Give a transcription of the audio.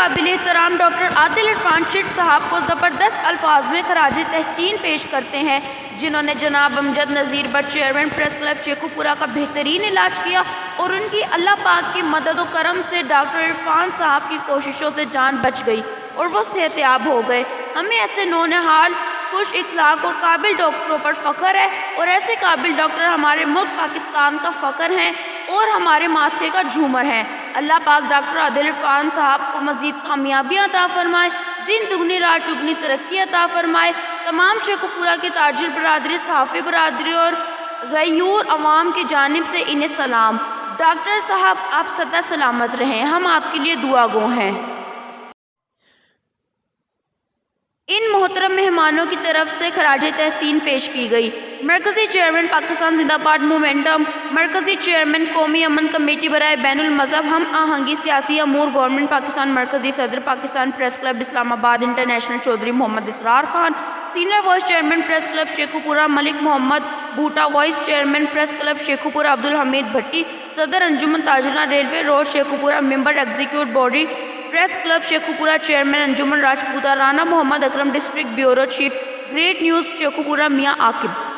قابل احترام ڈاکٹر عادل عرفان چٹ صاحب کو زبردست الفاظ میں خراج تحسین پیش کرتے ہیں، جنہوں نے جناب Amjad Nazir Butt chairman press club Sheikhupura کا بہترین علاج کیا اور ان کی اللہ پاک کی مدد و کرم سے ڈاکٹر عرفان صاحب کی کوششوں سے جان بچ گئی اور وہ صحت یاب ہو گئے۔ ہمیں ایسے نونہال، خوش اخلاق اور قابل ڈاکٹروں پر فخر ہے اور ایسے قابل ڈاکٹر ہمارے ملک پاکستان کا فخر ہیں اور ہمارے ماتھے کا جھومر ہیں۔ اللہ پاک ڈاکٹر عادل عرفان صاحب کو مزید کامیابیاں عطا فرمائے، دن دگنی رات چگنی ترقی عطا فرمائے۔ تمام شیخو پورہ کی تاجر برادری، صحافی برادری اور غیور عوام کی جانب سے انہیں سلام۔ ڈاکٹر صاحب آپ سدا سلامت رہیں، ہم آپ کے لیے دعا گو ہیں۔ ان محترم مہمانوں کی طرف سے خراج تحسین پیش کی گئی۔ مرکزی چیئرمین پاکستان زندہ باد موومنٹم، مرکزی چیئرمین قومی امن کمیٹی برائے بین المذہب ہم آہنگی سیاسی امور گورنمنٹ پاکستان، مرکزی صدر Pakistan press club Islamabad international Chaudhry Muhammad Israr Khan, senior vice chairman press club Sheikhupura Malik Muhammad Boota, vice chairman press club Sheikhupura Abdul Hamid Bhatti, صدر انجمن تاجران railway road Sheikhupura, member executive body press club Sheikhupura, chairman انجمن راجپوتہ، Rana Muhammad Akram, district bureau chief great news Sheikhupura Mian Aqib.